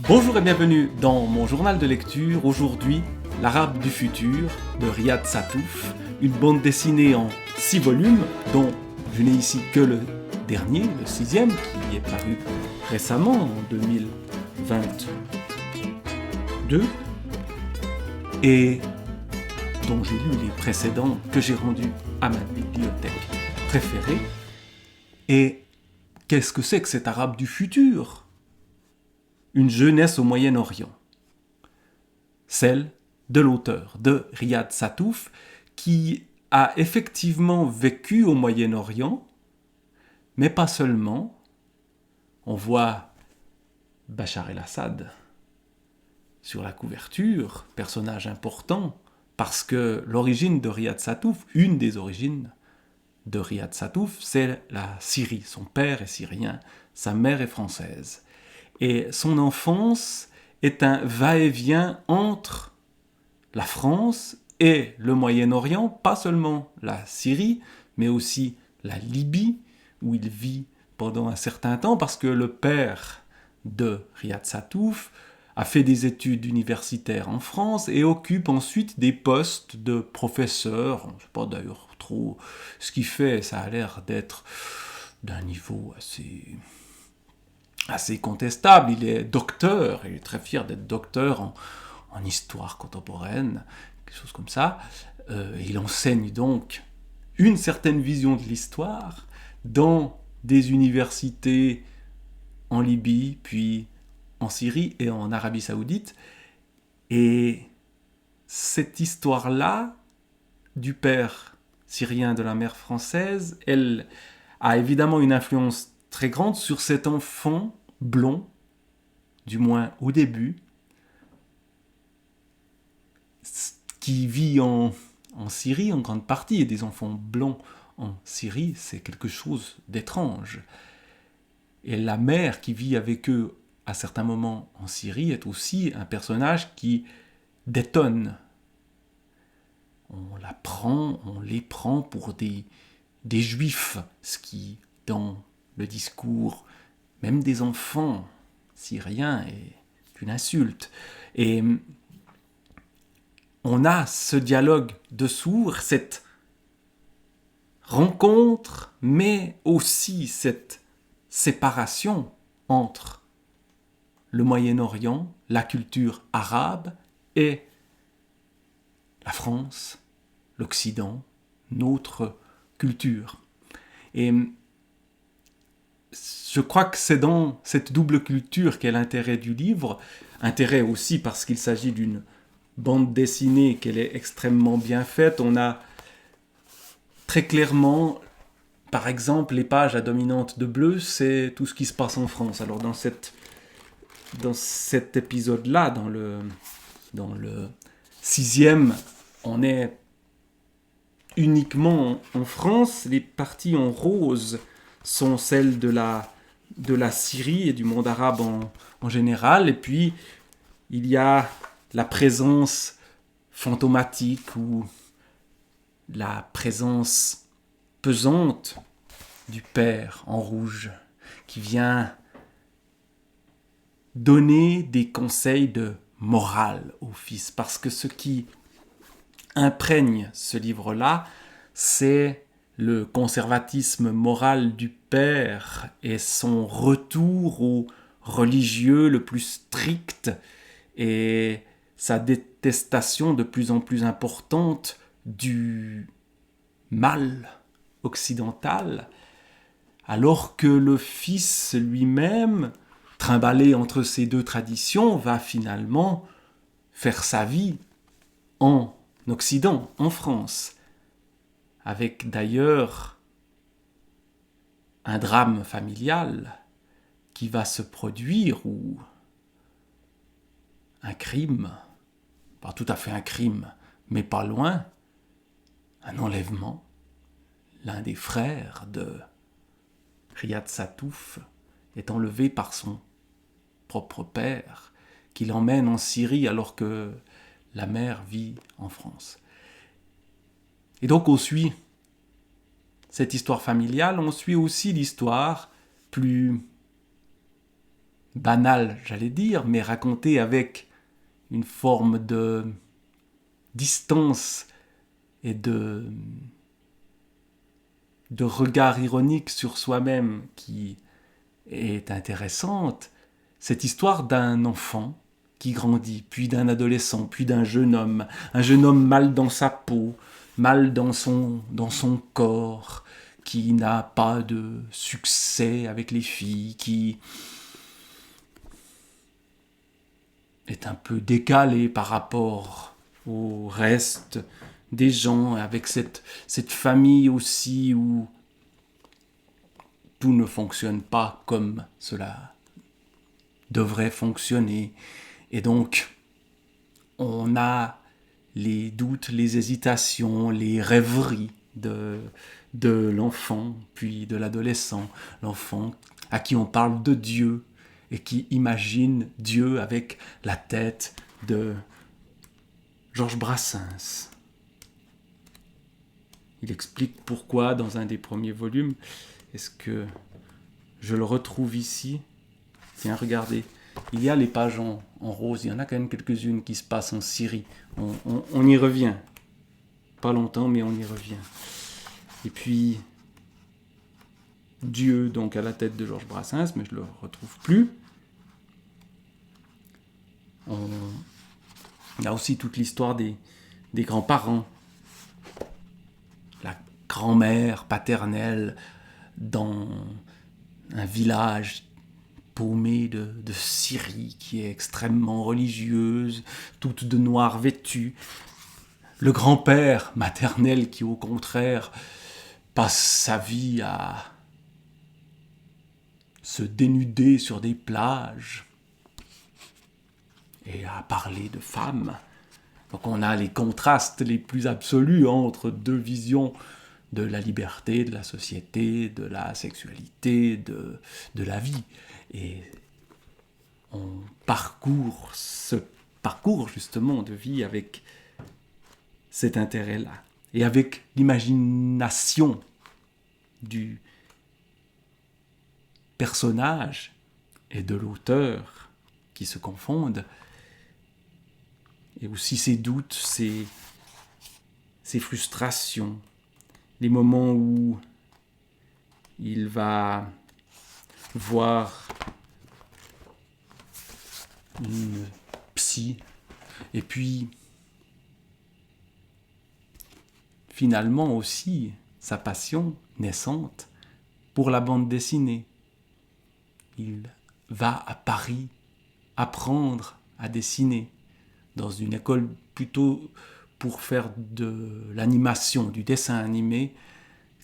Bonjour et bienvenue dans mon journal de lecture. Aujourd'hui, L'Arabe du futur de Riyad Sattouf, une bande dessinée en 6 volumes dont je n'ai ici que le dernier, le 6e, qui est paru récemment en 2022 et dont j'ai lu les précédents que j'ai rendus à ma bibliothèque préférée. Et qu'est-ce que c'est que cet Arabe du futur ? Une jeunesse au Moyen-Orient. Celle de l'auteur, de Riyad Sattouf, qui a effectivement vécu au Moyen-Orient, mais pas seulement. On voit Bachar el-Assad sur la couverture, personnage important, parce que l'origine de Riyad Sattouf, une des origines de Riyad Sattouf, c'est la Syrie. Son père est syrien, sa mère est française. Et son enfance est un va-et-vient entre la France et le Moyen-Orient, pas seulement la Syrie, mais aussi la Libye, où il vit pendant un certain temps, parce que le père de Riyad Sattouf a fait des études universitaires en France et occupe ensuite des postes de professeur. Je ne sais pas d'ailleurs trop ce qu'il fait, ça a l'air d'être d'un niveau assez contestable. Il est docteur, il est très fier d'être docteur en histoire contemporaine, quelque chose comme ça. Il enseigne donc une certaine vision de l'histoire dans des universités en Libye, puis en Syrie et en Arabie Saoudite. Et cette histoire-là, du père syrien de la mère française, elle a évidemment une influence très grande sur cet enfant blond, du moins au début, qui vit en Syrie en grande partie, et des enfants blonds en Syrie, c'est quelque chose d'étrange. Et la mère qui vit avec eux à certains moments en Syrie est aussi un personnage qui détonne. On les prend pour des juifs, ce qui, dans le discours même des enfants syriens, est une insulte. Et on a ce dialogue de sourds, cette rencontre, mais aussi cette séparation entre le Moyen-Orient, la culture arabe et la France, l'Occident, notre culture. Et je crois que c'est dans cette double culture qu'est l'intérêt du livre, intérêt aussi parce qu'il s'agit d'une bande dessinée, qu'elle est extrêmement bien faite. On a très clairement, par exemple, les pages à dominante de bleu, c'est tout ce qui se passe en France. Alors dans cet épisode-là, dans le 6e, on est uniquement en France. Les parties en rose sont celles de la Syrie et du monde arabe en général. Et puis, il y a la présence fantomatique ou la présence pesante du père en rouge qui vient donner des conseils de morale au fils. Parce que ce qui imprègne ce livre-là, c'est le conservatisme moral du père et son retour au religieux le plus strict et sa détestation de plus en plus importante du mal occidental, alors que le fils lui-même, trimballé entre ces deux traditions, va finalement faire sa vie en Occident, en France, avec d'ailleurs un drame familial qui va se produire ou un crime, pas tout à fait un crime, mais pas loin, un enlèvement. L'un des frères de Riyad Sattouf est enlevé par son propre père, qui l'emmène en Syrie alors que la mère vit en France. Et donc on suit cette histoire familiale, on suit aussi l'histoire plus banale, j'allais dire, mais racontée avec une forme de distance et de regard ironique sur soi-même qui est intéressante. Cette histoire d'un enfant qui grandit, puis d'un adolescent, puis d'un jeune homme, un jeune homme mal dans sa peau, mal dans son corps, qui n'a pas de succès avec les filles, qui est un peu décalé par rapport au reste des gens, avec cette famille aussi où tout ne fonctionne pas comme cela devrait fonctionner. Et donc, on a les doutes, les hésitations, les rêveries de l'enfant, puis de l'adolescent. L'enfant à qui on parle de Dieu et qui imagine Dieu avec la tête de Georges Brassens. Il explique pourquoi dans un des premiers volumes. Est-ce que je le retrouve ici? Tiens, regardez. Il y a les pages en rose. Il y en a quand même quelques-unes qui se passent en Syrie. On y revient. Pas longtemps, mais on y revient. Et puis, Dieu, donc à la tête de Georges Brassens, mais je ne le retrouve plus. On a aussi toute l'histoire des grands-parents. La grand-mère paternelle dans un village paumé de Syrie qui est extrêmement religieuse, toute de noir vêtue. Le grand-père maternel qui, au contraire, passe sa vie à se dénuder sur des plages et à parler de femmes. Donc on a les contrastes les plus absolus entre deux visions de la liberté, de la société, de la sexualité, de la vie. Et on parcourt ce parcours justement de vie avec cet intérêt-là. Et avec l'imagination du personnage et de l'auteur qui se confondent, et aussi ses doutes, ses frustrations, les moments où il va voir une psy, et puis finalement aussi sa passion naissante pour la bande dessinée. Il va à Paris apprendre à dessiner dans une école plutôt pour faire de l'animation, du dessin animé,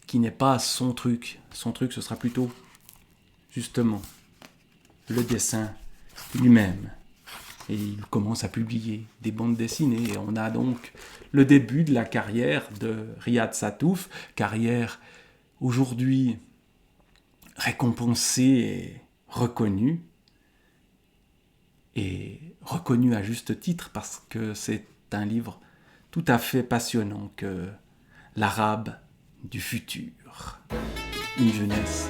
qui n'est pas son truc. Son truc, ce sera plutôt, justement, le dessin lui-même. Et il commence à publier des bandes dessinées. Et on a donc le début de la carrière de Riyad Sattouf, carrière aujourd'hui récompensée et reconnue à juste titre parce que c'est un livre tout à fait passionnant que l'Arabe du futur. Une jeunesse